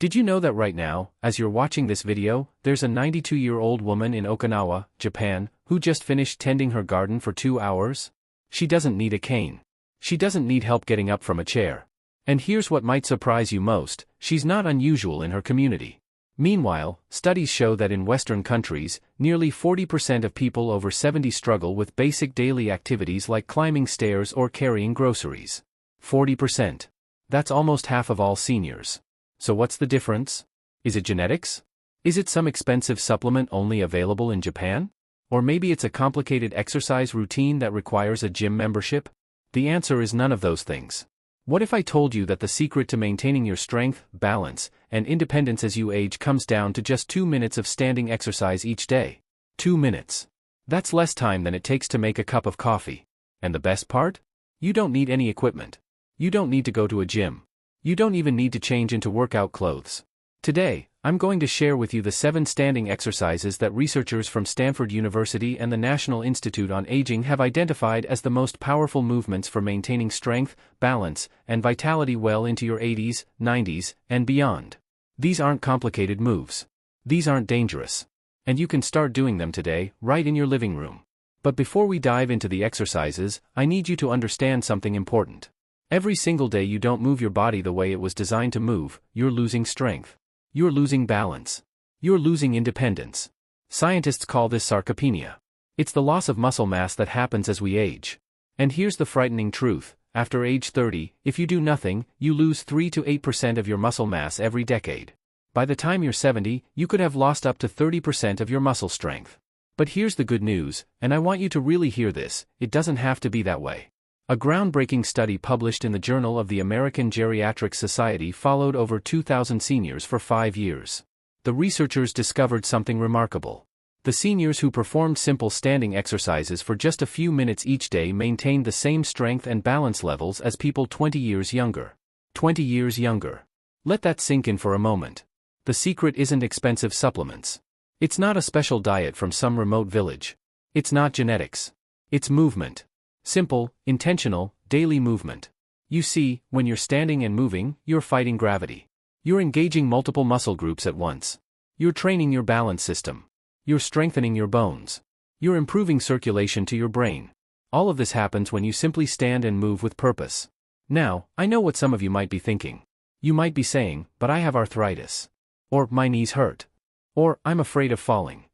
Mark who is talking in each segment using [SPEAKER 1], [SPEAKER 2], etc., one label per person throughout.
[SPEAKER 1] Did you know that right now, as you're watching this video, there's a 92-year-old woman in Okinawa, Japan, who just finished tending her garden for 2 hours? She doesn't need a cane. She doesn't need help getting up from a chair. And here's what might surprise you most, she's not unusual in her community. Meanwhile, studies show that in Western countries, nearly 40% of people over 70 struggle with basic daily activities like climbing stairs or carrying groceries. 40%. That's almost half of all seniors. So what's the difference? Is it genetics? Is it some expensive supplement only available in Japan? Or maybe it's a complicated exercise routine that requires a gym membership? The answer is none of those things. What if I told you that the secret to maintaining your strength, balance, and independence as you age comes down to just 2 minutes of standing exercise each day? 2 minutes. That's less time than it takes to make a cup of coffee. And the best part? You don't need any equipment. You don't need to go to a gym. You don't even need to change into workout clothes. Today, I'm going to share with you the 7 standing exercises that researchers from Stanford University and the National Institute on Aging have identified as the most powerful movements for maintaining strength, balance, and vitality well into your 80s, 90s, and beyond. These aren't complicated moves. These aren't dangerous. And you can start doing them today, right in your living room. But before we dive into the exercises, I need you to understand something important. Every single day you don't move your body the way it was designed to move, you're losing strength. You're losing balance. You're losing independence. Scientists call this sarcopenia. It's the loss of muscle mass that happens as we age. And here's the frightening truth. After age 30, if you do nothing, you lose 3 to 8% of your muscle mass every decade. By the time you're 70, you could have lost up to 30% of your muscle strength. But here's the good news, and I want you to really hear this, it doesn't have to be that way. A groundbreaking study published in the Journal of the American Geriatric Society followed over 2,000 seniors for 5 years. The researchers discovered something remarkable. The seniors who performed simple standing exercises for just a few minutes each day maintained the same strength and balance levels as people 20 years younger. 20 years younger. Let that sink in for a moment. The secret isn't expensive supplements. It's not a special diet from some remote village. It's not genetics. It's movement. Simple, intentional, daily movement. You see, when you're standing and moving, you're fighting gravity. You're engaging multiple muscle groups at once. You're training your balance system. You're strengthening your bones. You're improving circulation to your brain. All of this happens when you simply stand and move with purpose. Now, I know what some of you might be thinking. You might be saying, but I have arthritis. Or, my knees hurt. Or, I'm afraid of falling.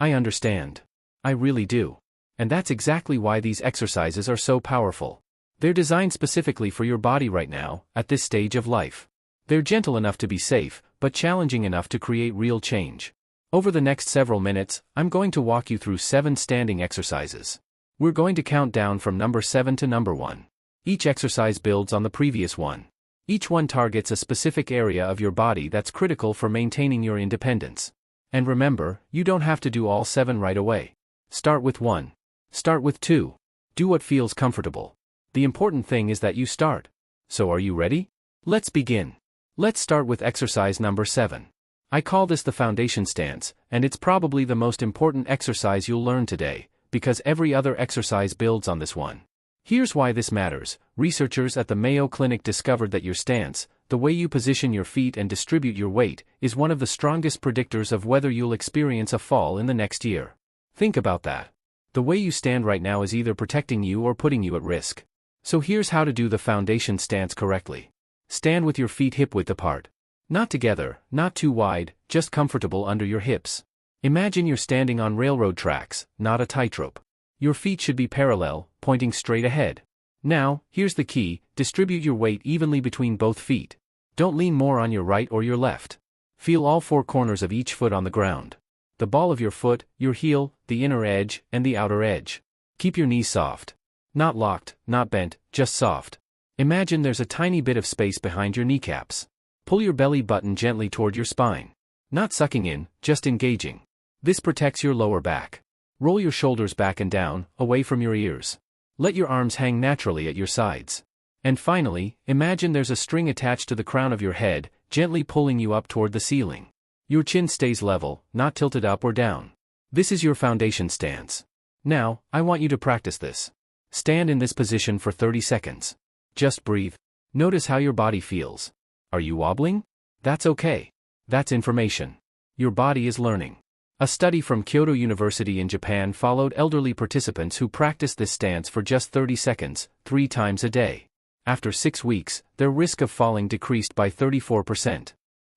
[SPEAKER 1] I understand. I really do. And that's exactly why these exercises are so powerful. They're designed specifically for your body right now, at this stage of life. They're gentle enough to be safe, but challenging enough to create real change. Over the next several minutes, I'm going to walk you through 7 standing exercises. We're going to count down from number 7 to number 1. Each exercise builds on the previous one. Each one targets a specific area of your body that's critical for maintaining your independence. And remember, you don't have to do all 7 right away. Start with 1. Start with 2. Do what feels comfortable. The important thing is that you start. So are you ready? Let's begin. Let's start with exercise number 7. I call this the foundation stance, and it's probably the most important exercise you'll learn today, because every other exercise builds on this one. Here's why this matters. Researchers at the Mayo Clinic discovered that your stance, the way you position your feet and distribute your weight, is one of the strongest predictors of whether you'll experience a fall in the next year. Think about that. The way you stand right now is either protecting you or putting you at risk. So here's how to do the foundation stance correctly. Stand with your feet hip-width apart. Not together, not too wide, just comfortable under your hips. Imagine you're standing on railroad tracks, not a tightrope. Your feet should be parallel, pointing straight ahead. Now, here's the key, distribute your weight evenly between both feet. Don't lean more on your right or your left. Feel all 4 corners of each foot on the ground. The ball of your foot, your heel, the inner edge, and the outer edge. Keep your knees soft. Not locked, not bent, just soft. Imagine there's a tiny bit of space behind your kneecaps. Pull your belly button gently toward your spine. Not sucking in, just engaging. This protects your lower back. Roll your shoulders back and down, away from your ears. Let your arms hang naturally at your sides. And finally, imagine there's a string attached to the crown of your head, gently pulling you up toward the ceiling. Your chin stays level, not tilted up or down. This is your foundation stance. Now, I want you to practice this. Stand in this position for 30 seconds. Just breathe. Notice how your body feels. Are you wobbling? That's okay. That's information. Your body is learning. A study from Kyoto University in Japan followed elderly participants who practiced this stance for just 30 seconds, 3 times a day. After 6 weeks, their risk of falling decreased by 34%.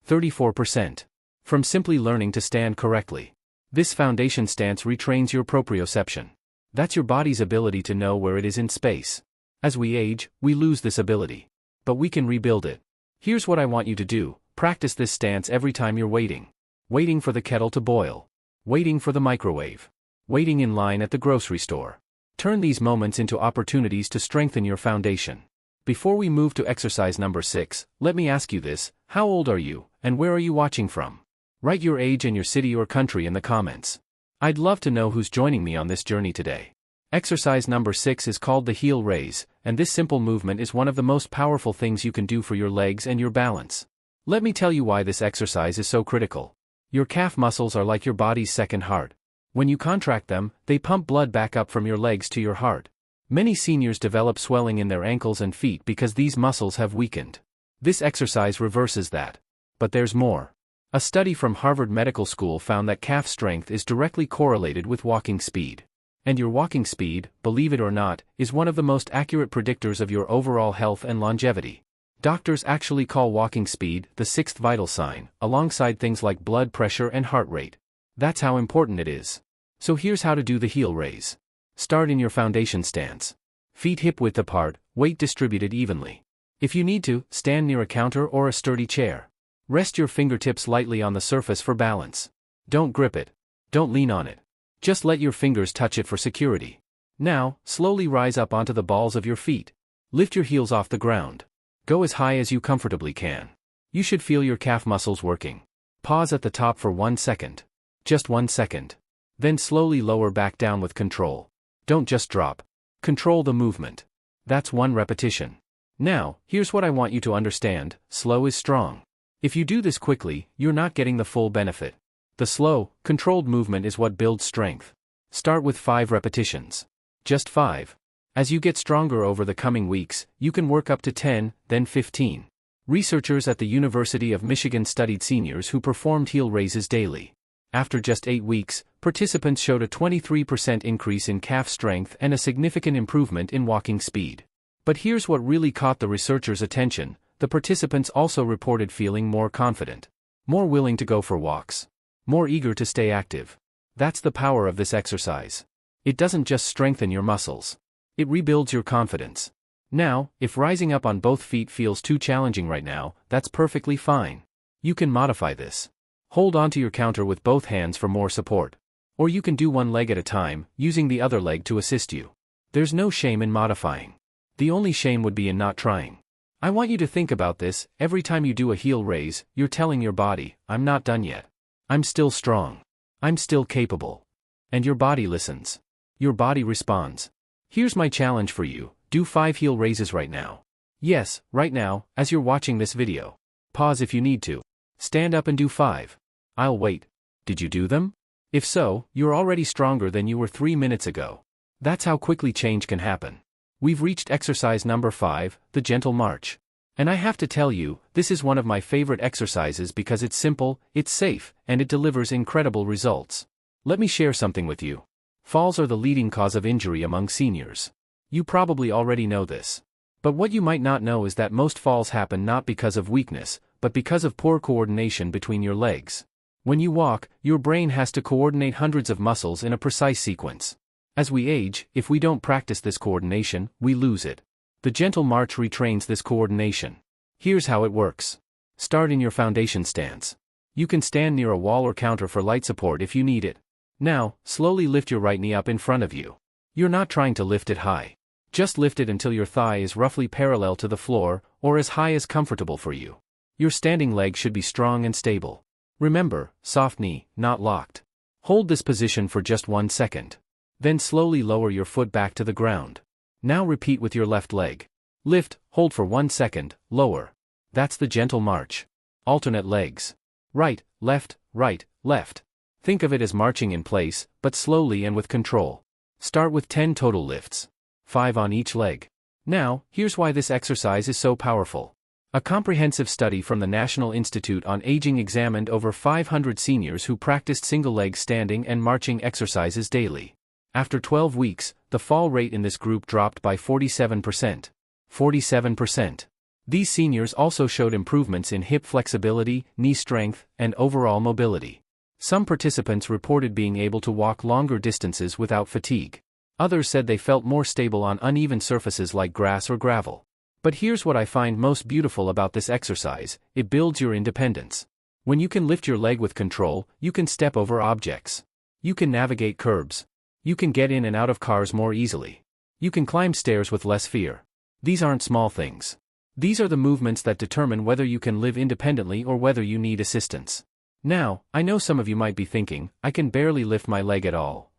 [SPEAKER 1] 34%. From simply learning to stand correctly. This foundation stance retrains your proprioception. That's your body's ability to know where it is in space. As we age, we lose this ability. But we can rebuild it. Here's what I want you to do: practice this stance every time you're waiting. Waiting for the kettle to boil. Waiting for the microwave. Waiting in line at the grocery store. Turn these moments into opportunities to strengthen your foundation. Before we move to exercise number 6, let me ask you this: how old are you, and where are you watching from? Write your age and your city or country in the comments. I'd love to know who's joining me on this journey today. Exercise number 6 is called the heel raise, and this simple movement is one of the most powerful things you can do for your legs and your balance. Let me tell you why this exercise is so critical. Your calf muscles are like your body's second heart. When you contract them, they pump blood back up from your legs to your heart. Many seniors develop swelling in their ankles and feet because these muscles have weakened. This exercise reverses that. But there's more. A study from Harvard Medical School found that calf strength is directly correlated with walking speed. And your walking speed, believe it or not, is one of the most accurate predictors of your overall health and longevity. Doctors actually call walking speed the 6th vital sign, alongside things like blood pressure and heart rate. That's how important it is. So here's how to do the heel raise. Start in your foundation stance. Feet hip-width apart, weight distributed evenly. If you need to, stand near a counter or a sturdy chair. Rest your fingertips lightly on the surface for balance. Don't grip it. Don't lean on it. Just let your fingers touch it for security. Now, slowly rise up onto the balls of your feet. Lift your heels off the ground. Go as high as you comfortably can. You should feel your calf muscles working. Pause at the top for 1 second. Just 1 second. Then slowly lower back down with control. Don't just drop. Control the movement. That's 1 repetition. Now, here's what I want you to understand: slow is strong. If you do this quickly, you're not getting the full benefit. The slow, controlled movement is what builds strength. Start with 5 repetitions. Just 5. As you get stronger over the coming weeks, you can work up to 10, then 15. Researchers at the University of Michigan studied seniors who performed heel raises daily. After just 8 weeks, participants showed a 23% increase in calf strength and a significant improvement in walking speed. But here's what really caught the researchers' attention: the participants also reported feeling more confident, more willing to go for walks, more eager to stay active. That's the power of this exercise. It doesn't just strengthen your muscles. It rebuilds your confidence. Now, if rising up on both feet feels too challenging right now, that's perfectly fine. You can modify this. Hold onto your counter with both hands for more support. Or you can do one leg at a time, using the other leg to assist you. There's no shame in modifying. The only shame would be in not trying. I want you to think about this: every time you do a heel raise, you're telling your body, I'm not done yet. I'm still strong. I'm still capable. And your body listens. Your body responds. Here's my challenge for you: do 5 heel raises right now. Yes, right now, as you're watching this video. Pause if you need to. Stand up and do 5. I'll wait. Did you do them? If so, you're already stronger than you were 3 minutes ago. That's how quickly change can happen. We've reached exercise number 5, the gentle march. And I have to tell you, this is one of my favorite exercises because it's simple, it's safe, and it delivers incredible results. Let me share something with you. Falls are the leading cause of injury among seniors. You probably already know this. But what you might not know is that most falls happen not because of weakness, but because of poor coordination between your legs. When you walk, your brain has to coordinate hundreds of muscles in a precise sequence. As we age, if we don't practice this coordination, we lose it. The gentle march retrains this coordination. Here's how it works. Start in your foundation stance. You can stand near a wall or counter for light support if you need it. Now, slowly lift your right knee up in front of you. You're not trying to lift it high. Just lift it until your thigh is roughly parallel to the floor, or as high as comfortable for you. Your standing leg should be strong and stable. Remember, soft knee, not locked. Hold this position for just 1 second. Then slowly lower your foot back to the ground. Now repeat with your left leg. Lift, hold for 1 second, lower. That's the gentle march. Alternate legs. Right, left, right, left. Think of it as marching in place, but slowly and with control. Start with 10 total lifts. 5 on each leg. Now, here's why this exercise is so powerful. A comprehensive study from the National Institute on Aging examined over 500 seniors who practiced single-leg standing and marching exercises daily. After 12 weeks, the fall rate in this group dropped by 47%. 47%. These seniors also showed improvements in hip flexibility, knee strength, and overall mobility. Some participants reported being able to walk longer distances without fatigue. Others said they felt more stable on uneven surfaces like grass or gravel. But here's what I find most beautiful about this exercise: it builds your independence. When you can lift your leg with control, you can step over objects. You can navigate curbs. You can get in and out of cars more easily. You can climb stairs with less fear. These aren't small things. These are the movements that determine whether you can live independently or whether you need assistance. Now, I know some of you might be thinking, I can barely lift my leg at all.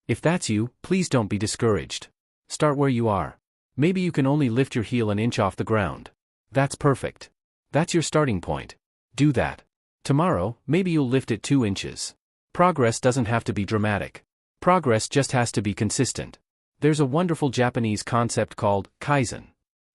[SPEAKER 1] If that's you, please don't be discouraged. Start where you are. Maybe you can only lift your heel an inch off the ground. That's perfect. That's your starting point. Do that. Tomorrow, maybe you'll lift it 2 inches. Progress doesn't have to be dramatic. Progress just has to be consistent. There's a wonderful Japanese concept called Kaizen.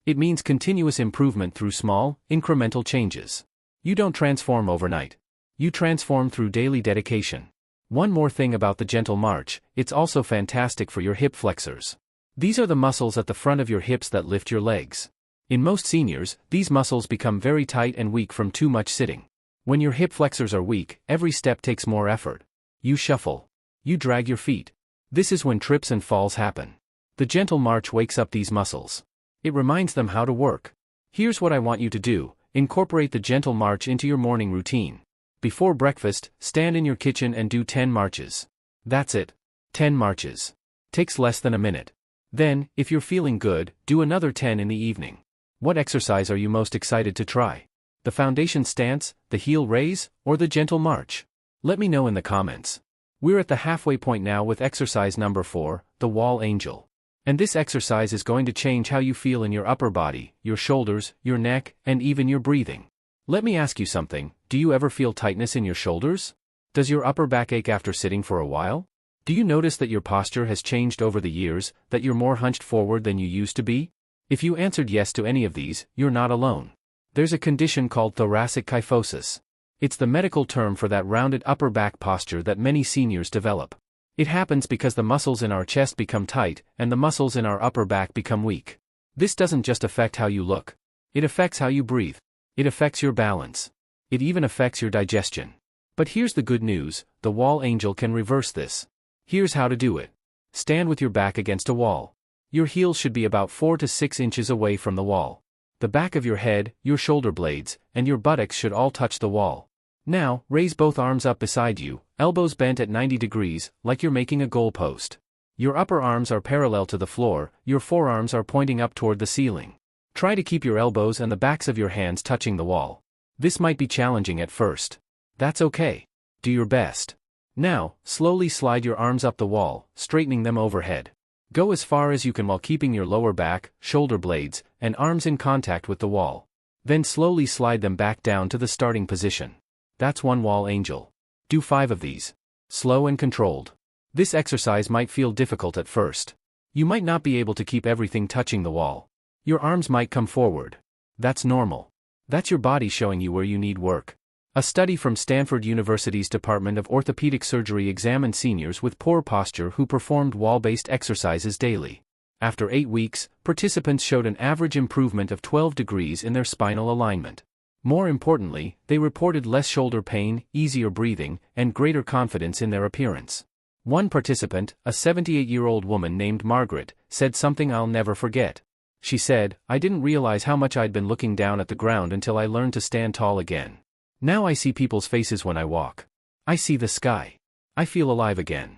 [SPEAKER 1] It means continuous improvement through small, incremental changes. You don't transform overnight. You transform through daily dedication. One more thing about the gentle march: it's also fantastic for your hip flexors. These are the muscles at the front of your hips that lift your legs. In most seniors, these muscles become very tight and weak from too much sitting. When your hip flexors are weak, every step takes more effort. You shuffle. You drag your feet. This is when trips and falls happen. The gentle march wakes up these muscles. It reminds them how to work. Here's what I want you to do: incorporate the gentle march into your morning routine. Before breakfast, stand in your kitchen and do 10 marches. That's it. 10 marches. Takes less than a minute. Then, if you're feeling good, do another 10 in the evening. What exercise are you most excited to try? The foundation stance, the heel raise, or the gentle march? Let me know in the comments. We're at the halfway point now with exercise number 4, the wall angel. And this exercise is going to change how you feel in your upper body, your shoulders, your neck, and even your breathing. Let me ask you something: do you ever feel tightness in your shoulders? Does your upper back ache after sitting for a while? Do you notice that your posture has changed over the years, that you're more hunched forward than you used to be? If you answered yes to any of these, you're not alone. There's a condition called thoracic kyphosis. It's the medical term for that rounded upper back posture that many seniors develop. It happens because the muscles in our chest become tight, and the muscles in our upper back become weak. This doesn't just affect how you look. It affects how you breathe. It affects your balance. It even affects your digestion. But here's the good news: the wall angel can reverse this. Here's how to do it. Stand with your back against a wall. Your heels should be about 4 to 6 inches away from the wall. The back of your head, your shoulder blades, and your buttocks should all touch the wall. Now, raise both arms up beside you, elbows bent at 90 degrees, like you're making a goalpost. Your upper arms are parallel to the floor, your forearms are pointing up toward the ceiling. Try to keep your elbows and the backs of your hands touching the wall. This might be challenging at first. That's okay. Do your best. Now, slowly slide your arms up the wall, straightening them overhead. Go as far as you can while keeping your lower back, shoulder blades, and arms in contact with the wall. Then slowly slide them back down to the starting position. That's one wall angel. Do 5 of these. Slow and controlled. This exercise might feel difficult at first. You might not be able to keep everything touching the wall. Your arms might come forward. That's normal. That's your body showing you where you need work. A study from Stanford University's Department of Orthopedic Surgery examined seniors with poor posture who performed wall-based exercises daily. After 8 weeks, participants showed an average improvement of 12 degrees in their spinal alignment. More importantly, they reported less shoulder pain, easier breathing, and greater confidence in their appearance. One participant, a 78-year-old woman named Margaret, said something I'll never forget. She said, "I didn't realize how much I'd been looking down at the ground until I learned to stand tall again. Now I see people's faces when I walk. I see the sky. I feel alive again."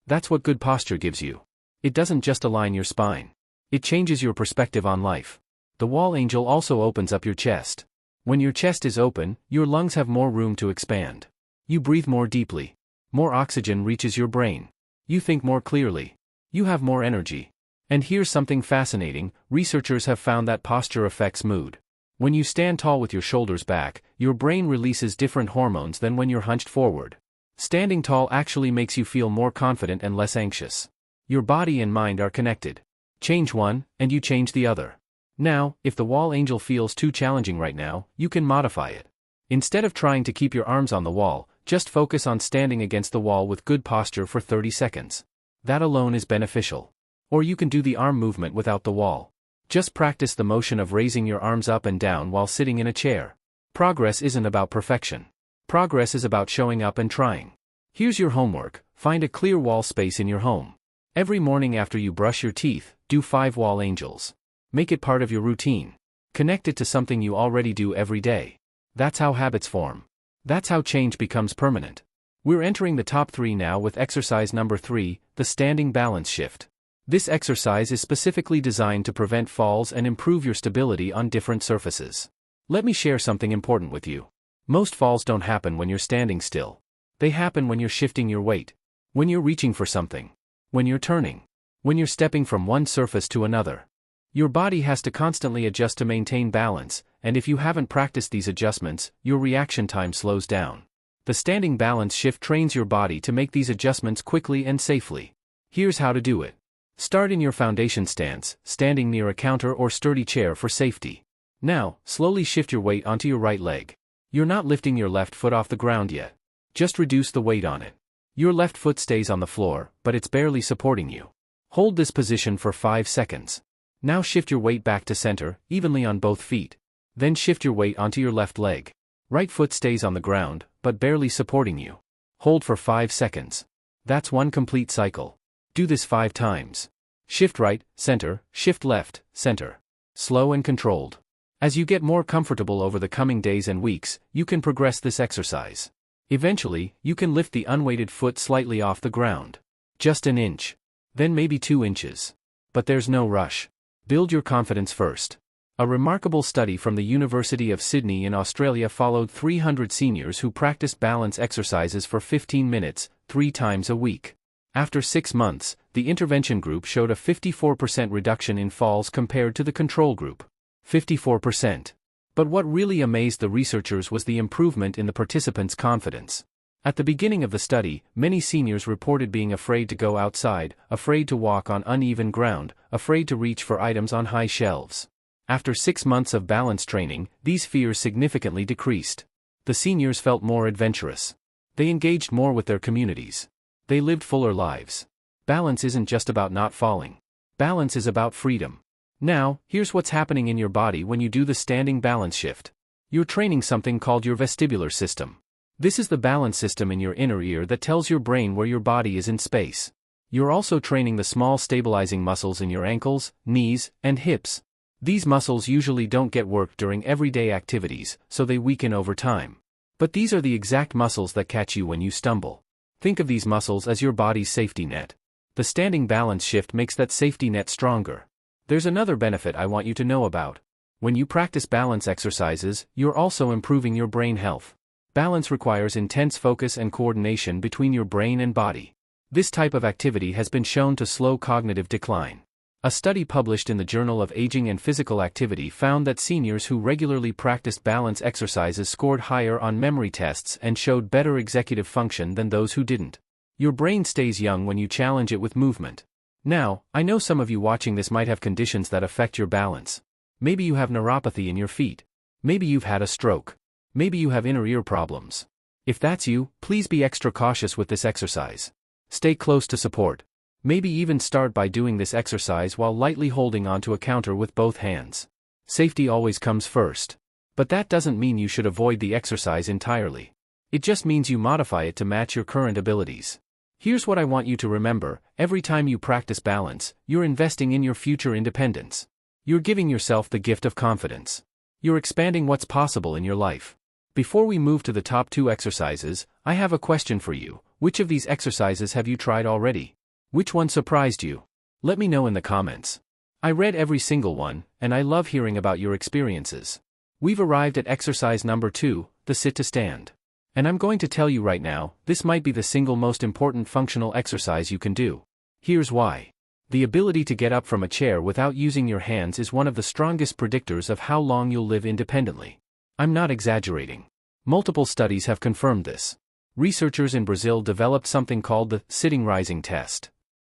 [SPEAKER 1] That's what good posture gives you. It doesn't just align your spine. It changes your perspective on life. The wall angel also opens up your chest. When your chest is open, your lungs have more room to expand. You breathe more deeply. More oxygen reaches your brain. You think more clearly. You have more energy. And here's something fascinating: researchers have found that posture affects mood. When you stand tall with your shoulders back, your brain releases different hormones than when you're hunched forward. Standing tall actually makes you feel more confident and less anxious. Your body and mind are connected. Change one, and you change the other. Now, if the wall angel feels too challenging right now, you can modify it. Instead of trying to keep your arms on the wall, just focus on standing against the wall with good posture for 30 seconds. That alone is beneficial. Or you can do the arm movement without the wall. Just practice the motion of raising your arms up and down while sitting in a chair. Progress isn't about perfection. Progress is about showing up and trying. Here's your homework: find a clear wall space in your home. Every morning after you brush your teeth, do 5 wall angels. Make it part of your routine. Connect it to something you already do every day. That's how habits form. That's how change becomes permanent. We're entering the top 3 now with exercise number 3, the standing balance shift. This exercise is specifically designed to prevent falls and improve your stability on different surfaces. Let me share something important with you. Most falls don't happen when you're standing still. They happen when you're shifting your weight. When you're reaching for something. When you're turning. When you're stepping from one surface to another. Your body has to constantly adjust to maintain balance, and if you haven't practiced these adjustments, your reaction time slows down. The standing balance shift trains your body to make these adjustments quickly and safely. Here's how to do it. Start in your foundation stance, standing near a counter or sturdy chair for safety. Now, slowly shift your weight onto your right leg. You're not lifting your left foot off the ground yet. Just reduce the weight on it. Your left foot stays on the floor, but it's barely supporting you. Hold this position for 5 seconds. Now shift your weight back to center, evenly on both feet. Then shift your weight onto your left leg. Right foot stays on the ground, but barely supporting you. Hold for 5 seconds. That's one complete cycle. Do this 5 times. Shift right, center, shift left, center. Slow and controlled. As you get more comfortable over the coming days and weeks, you can progress this exercise. Eventually, you can lift the unweighted foot slightly off the ground. Just an inch. Then maybe 2 inches. But there's no rush. Build your confidence first. A remarkable study from the University of Sydney in Australia followed 300 seniors who practiced balance exercises for 15 minutes, 3 times a week. After 6 months, the intervention group showed a 54% reduction in falls compared to the control group. 54%. But what really amazed the researchers was the improvement in the participants' confidence. At the beginning of the study, many seniors reported being afraid to go outside, afraid to walk on uneven ground, afraid to reach for items on high shelves. After 6 months of balance training, these fears significantly decreased. The seniors felt more adventurous. They engaged more with their communities. They lived fuller lives. Balance isn't just about not falling. Balance is about freedom. Now, here's what's happening in your body when you do the standing balance shift. You're training something called your vestibular system. This is the balance system in your inner ear that tells your brain where your body is in space. You're also training the small stabilizing muscles in your ankles, knees, and hips. These muscles usually don't get worked during everyday activities, so they weaken over time. But these are the exact muscles that catch you when you stumble. Think of these muscles as your body's safety net. The standing balance shift makes that safety net stronger. There's another benefit I want you to know about. When you practice balance exercises, you're also improving your brain health. Balance requires intense focus and coordination between your brain and body. This type of activity has been shown to slow cognitive decline. A study published in the Journal of Aging and Physical Activity found that seniors who regularly practiced balance exercises scored higher on memory tests and showed better executive function than those who didn't. Your brain stays young when you challenge it with movement. Now, I know some of you watching this might have conditions that affect your balance. Maybe you have neuropathy in your feet. Maybe you've had a stroke. Maybe you have inner ear problems. If that's you, please be extra cautious with this exercise. Stay close to support. Maybe even start by doing this exercise while lightly holding onto a counter with both hands. Safety always comes first. But that doesn't mean you should avoid the exercise entirely. It just means you modify it to match your current abilities. Here's what I want you to remember: every time you practice balance, you're investing in your future independence. You're giving yourself the gift of confidence. You're expanding what's possible in your life. Before we move to the top 2 exercises, I have a question for you. Which of these exercises have you tried already? Which one surprised you? Let me know in the comments. I read every single one, and I love hearing about your experiences. We've arrived at exercise number 2, the sit to stand. And I'm going to tell you right now, this might be the single most important functional exercise you can do. Here's why. The ability to get up from a chair without using your hands is one of the strongest predictors of how long you'll live independently. I'm not exaggerating. Multiple studies have confirmed this. Researchers in Brazil developed something called the sitting rising test.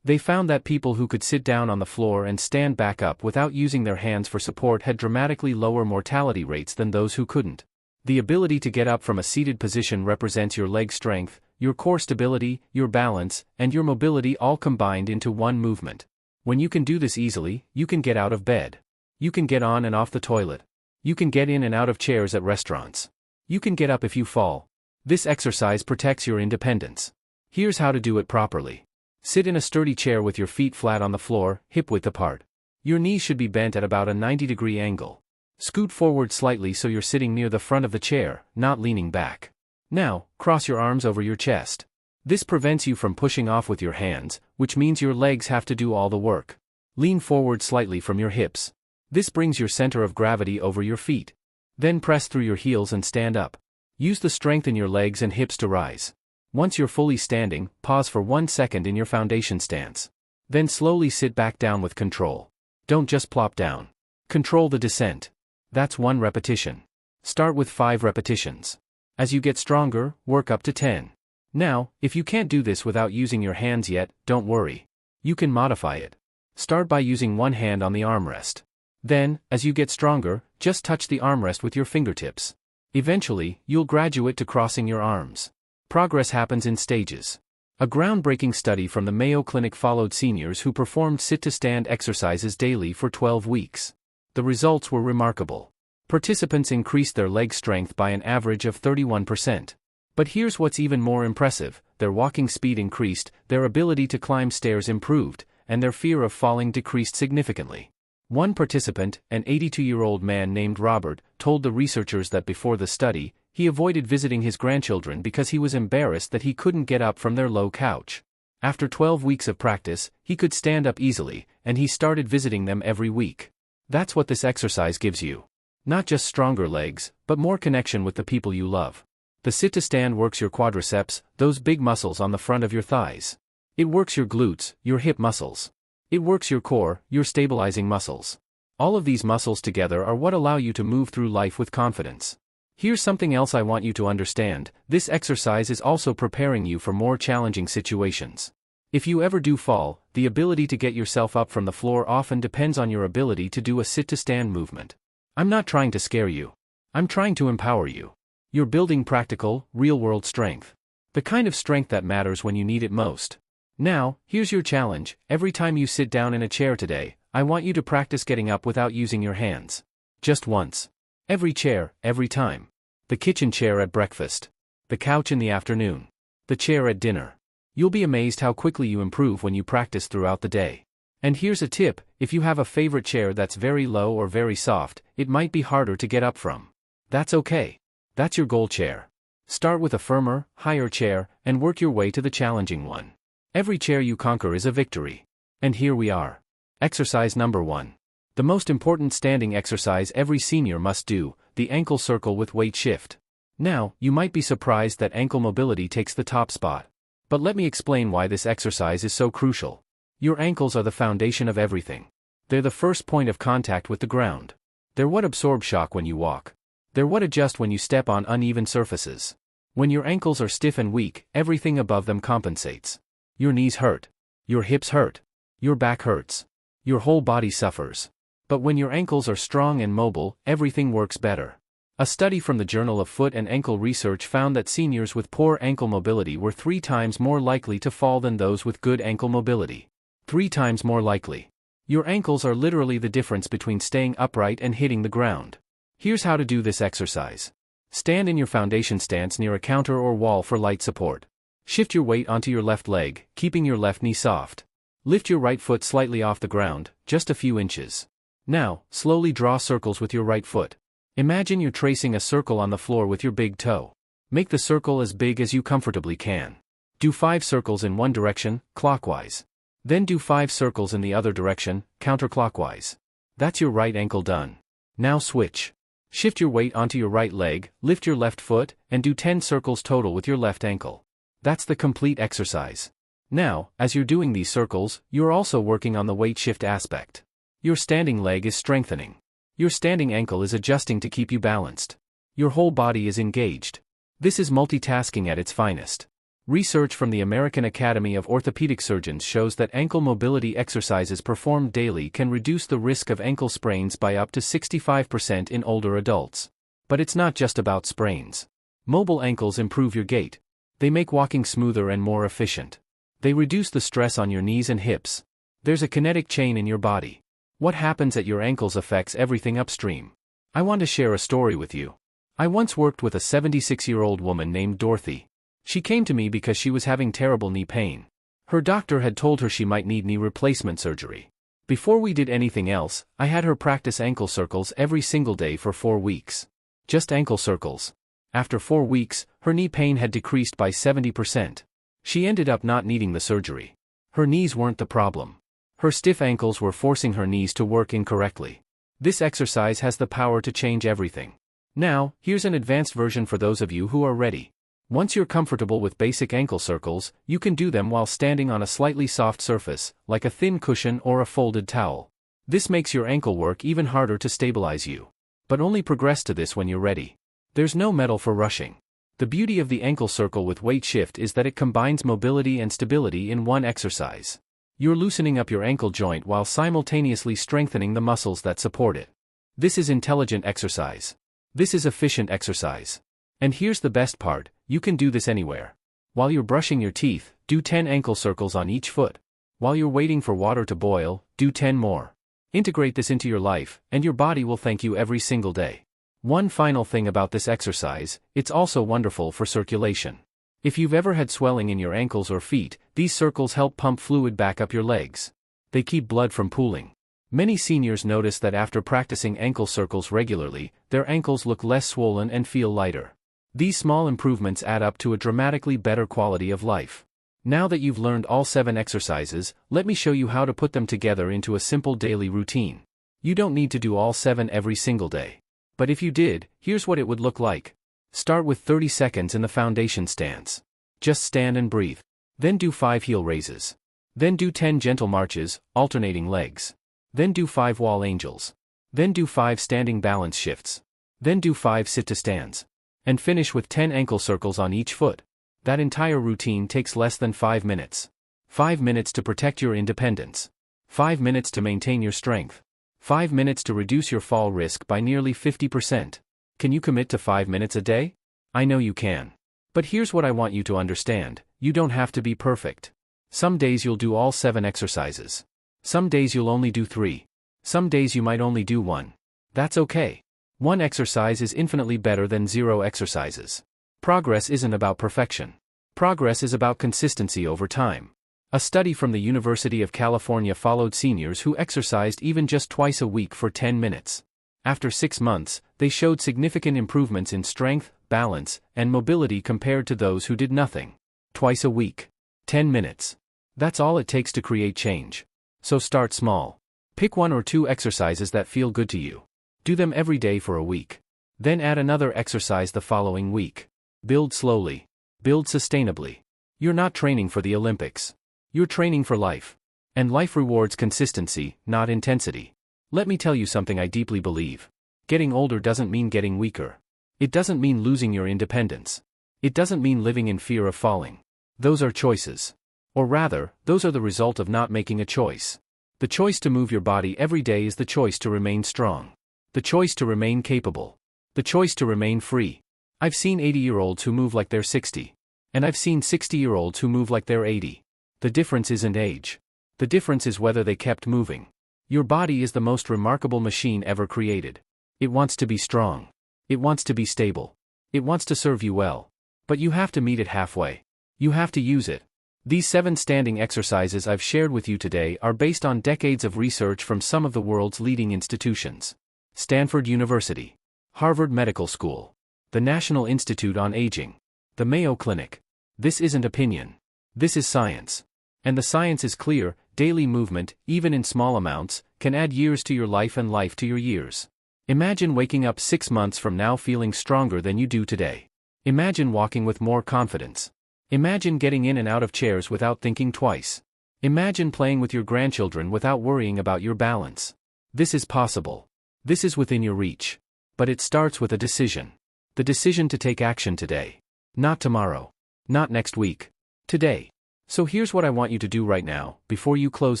[SPEAKER 1] They found that people who could sit down on the floor and stand back up without using their hands for support had dramatically lower mortality rates than those who couldn't. The ability to get up from a seated position represents your leg strength, your core stability, your balance, and your mobility all combined into one movement. When you can do this easily, you can get out of bed. You can get on and off the toilet. You can get in and out of chairs at restaurants. You can get up if you fall. This exercise protects your independence. Here's how to do it properly. Sit in a sturdy chair with your feet flat on the floor, hip-width apart. Your knees should be bent at about a 90-degree angle. Scoot forward slightly so you're sitting near the front of the chair, not leaning back. Now, cross your arms over your chest. This prevents you from pushing off with your hands, which means your legs have to do all the work. Lean forward slightly from your hips. This brings your center of gravity over your feet. Then press through your heels and stand up. Use the strength in your legs and hips to rise. Once you're fully standing, pause for 1 second in your foundation stance. Then slowly sit back down with control. Don't just plop down. Control the descent. That's 1 repetition. Start with 5 repetitions. As you get stronger, work up to 10. Now, if you can't do this without using your hands yet, don't worry. You can modify it. Start by using one hand on the armrest. Then, as you get stronger, just touch the armrest with your fingertips. Eventually, you'll graduate to crossing your arms. Progress happens in stages. A groundbreaking study from the Mayo Clinic followed seniors who performed sit-to-stand exercises daily for 12 weeks. The results were remarkable. Participants increased their leg strength by an average of 31%. But here's what's even more impressive: their walking speed increased, their ability to climb stairs improved, and their fear of falling decreased significantly. One participant, an 82-year-old man named Robert, told the researchers that before the study, he avoided visiting his grandchildren because he was embarrassed that he couldn't get up from their low couch. After 12 weeks of practice, he could stand up easily, and he started visiting them every week. That's what this exercise gives you. Not just stronger legs, but more connection with the people you love. The sit-to-stand works your quadriceps, those big muscles on the front of your thighs. It works your glutes, your hip muscles. It works your core, your stabilizing muscles. All of these muscles together are what allow you to move through life with confidence. Here's something else I want you to understand: this exercise is also preparing you for more challenging situations. If you ever do fall, the ability to get yourself up from the floor often depends on your ability to do a sit-to-stand movement. I'm not trying to scare you. I'm trying to empower you. You're building practical, real-world strength. The kind of strength that matters when you need it most. Now, here's your challenge: every time you sit down in a chair today, I want you to practice getting up without using your hands. Just once. Every chair, every time. The kitchen chair at breakfast. The couch in the afternoon. The chair at dinner. You'll be amazed how quickly you improve when you practice throughout the day. And here's a tip: if you have a favorite chair that's very low or very soft, it might be harder to get up from. That's okay. That's your goal chair. Start with a firmer, higher chair, and work your way to the challenging one. Every chair you conquer is a victory. And here we are. Exercise number 1. The most important standing exercise every senior must do: the ankle circle with weight shift. Now, you might be surprised that ankle mobility takes the top spot. But let me explain why this exercise is so crucial. Your ankles are the foundation of everything. They're the first point of contact with the ground. They're what absorb shock when you walk. They're what adjust when you step on uneven surfaces. When your ankles are stiff and weak, everything above them compensates. Your knees hurt. Your hips hurt. Your back hurts. Your whole body suffers. But when your ankles are strong and mobile, everything works better. A study from the Journal of Foot and Ankle Research found that seniors with poor ankle mobility were 3 times more likely to fall than those with good ankle mobility. 3 times more likely. Your ankles are literally the difference between staying upright and hitting the ground. Here's how to do this exercise. Stand in your foundation stance near a counter or wall for light support. Shift your weight onto your left leg, keeping your left knee soft. Lift your right foot slightly off the ground, just a few inches. Now, slowly draw circles with your right foot. Imagine you're tracing a circle on the floor with your big toe. Make the circle as big as you comfortably can. Do 5 circles in one direction, clockwise. Then do 5 circles in the other direction, counterclockwise. That's your right ankle done. Now switch. Shift your weight onto your right leg, lift your left foot, and do 10 circles total with your left ankle. That's the complete exercise. Now, as you're doing these circles, you're also working on the weight shift aspect. Your standing leg is strengthening. Your standing ankle is adjusting to keep you balanced. Your whole body is engaged. This is multitasking at its finest. Research from the American Academy of Orthopedic Surgeons shows that ankle mobility exercises performed daily can reduce the risk of ankle sprains by up to 65% in older adults. But it's not just about sprains. Mobile ankles improve your gait. They make walking smoother and more efficient. They reduce the stress on your knees and hips. There's a kinetic chain in your body. What happens at your ankles affects everything upstream. I want to share a story with you. I once worked with a 76-year-old woman named Dorothy. She came to me because she was having terrible knee pain. Her doctor had told her she might need knee replacement surgery. Before we did anything else, I had her practice ankle circles every single day for 4 weeks. Just ankle circles. After 4 weeks, her knee pain had decreased by 70%. She ended up not needing the surgery. Her knees weren't the problem. Her stiff ankles were forcing her knees to work incorrectly. This exercise has the power to change everything. Now, here's an advanced version for those of you who are ready. Once you're comfortable with basic ankle circles, you can do them while standing on a slightly soft surface, like a thin cushion or a folded towel. This makes your ankle work even harder to stabilize you. But only progress to this when you're ready. There's no medal for rushing. The beauty of the ankle circle with weight shift is that it combines mobility and stability in one exercise. You're loosening up your ankle joint while simultaneously strengthening the muscles that support it. This is intelligent exercise. This is efficient exercise. And here's the best part, you can do this anywhere. While you're brushing your teeth, do 10 ankle circles on each foot. While you're waiting for water to boil, do 10 more. Integrate this into your life, and your body will thank you every single day. One final thing about this exercise, it's also wonderful for circulation. If you've ever had swelling in your ankles or feet, these circles help pump fluid back up your legs. They keep blood from pooling. Many seniors notice that after practicing ankle circles regularly, their ankles look less swollen and feel lighter. These small improvements add up to a dramatically better quality of life. Now that you've learned all 7 exercises, let me show you how to put them together into a simple daily routine. You don't need to do all 7 every single day. But if you did, here's what it would look like. Start with 30 seconds in the foundation stance. Just stand and breathe. Then do 5 heel raises. Then do 10 gentle marches, alternating legs. Then do 5 wall angels. Then do 5 standing balance shifts. Then do 5 sit-to-stands. And finish with 10 ankle circles on each foot. That entire routine takes less than 5 minutes. 5 minutes to protect your independence. 5 minutes to maintain your strength. 5 minutes to reduce your fall risk by nearly 50%. Can you commit to 5 minutes a day? I know you can. But here's what I want you to understand, you don't have to be perfect. Some days you'll do all 7 exercises. Some days you'll only do 3. Some days you might only do 1. That's okay. 1 exercise is infinitely better than 0 exercises. Progress isn't about perfection. Progress is about consistency over time. A study from the University of California followed seniors who exercised even just twice a week for 10 minutes. After 6 months, they showed significant improvements in strength, balance, and mobility compared to those who did nothing. Twice a week. 10 minutes. That's all it takes to create change. So start small. Pick 1 or 2 exercises that feel good to you. Do them every day for a week. Then add another exercise the following week. Build slowly. Build sustainably. You're not training for the Olympics. You're training for life. And life rewards consistency, not intensity. Let me tell you something I deeply believe. Getting older doesn't mean getting weaker. It doesn't mean losing your independence. It doesn't mean living in fear of falling. Those are choices. Or rather, those are the result of not making a choice. The choice to move your body every day is the choice to remain strong. The choice to remain capable. The choice to remain free. I've seen 80-year-olds who move like they're 60. And I've seen 60-year-olds who move like they're 80. The difference isn't age. The difference is whether they kept moving. Your body is the most remarkable machine ever created. It wants to be strong. It wants to be stable. It wants to serve you well. But you have to meet it halfway. You have to use it. These 7 standing exercises I've shared with you today are based on decades of research from some of the world's leading institutions. Stanford University, Harvard Medical School, the National Institute on Aging, the Mayo Clinic. This isn't opinion. This is science. And the science is clear, daily movement, even in small amounts, can add years to your life and life to your years. Imagine waking up 6 months from now feeling stronger than you do today. Imagine walking with more confidence. Imagine getting in and out of chairs without thinking twice. Imagine playing with your grandchildren without worrying about your balance. This is possible. This is within your reach. But it starts with a decision. The decision to take action today. Not tomorrow. Not next week. Today. So here's what I want you to do right now, before you close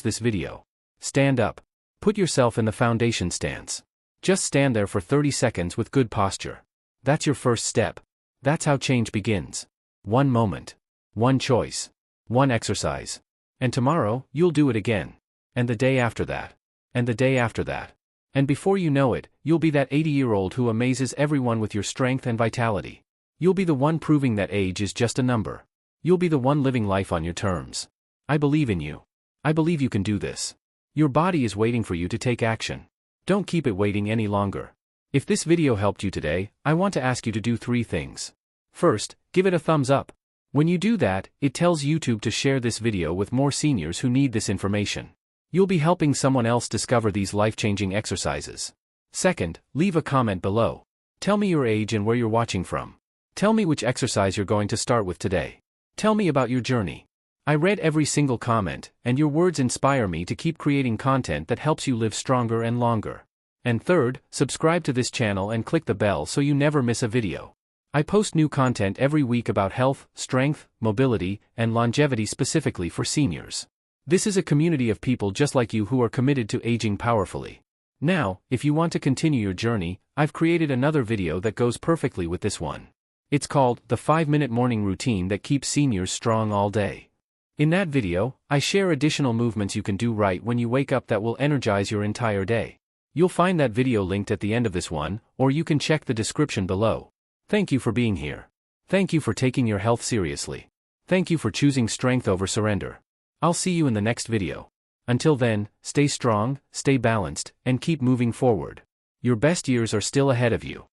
[SPEAKER 1] this video. Stand up. Put yourself in the foundation stance. Just stand there for 30 seconds with good posture. That's your first step. That's how change begins. One moment. One choice. One exercise. And tomorrow, you'll do it again. And the day after that. And the day after that. And before you know it, you'll be that 80-year-old who amazes everyone with your strength and vitality. You'll be the one proving that age is just a number. You'll be the one living life on your terms. I believe in you. I believe you can do this. Your body is waiting for you to take action. Don't keep it waiting any longer. If this video helped you today, I want to ask you to do 3 things. First, give it a thumbs up. When you do that, it tells YouTube to share this video with more seniors who need this information. You'll be helping someone else discover these life-changing exercises. Second, leave a comment below. Tell me your age and where you're watching from. Tell me which exercise you're going to start with today. Tell me about your journey. I read every single comment, and your words inspire me to keep creating content that helps you live stronger and longer. And third, subscribe to this channel and click the bell so you never miss a video. I post new content every week about health, strength, mobility, and longevity specifically for seniors. This is a community of people just like you who are committed to aging powerfully. Now, if you want to continue your journey, I've created another video that goes perfectly with this one. It's called The 5-Minute Morning Routine That Keeps Seniors Strong All Day. In that video, I share additional movements you can do right when you wake up that will energize your entire day. You'll find that video linked at the end of this one, or you can check the description below. Thank you for being here. Thank you for taking your health seriously. Thank you for choosing strength over surrender. I'll see you in the next video. Until then, stay strong, stay balanced, and keep moving forward. Your best years are still ahead of you.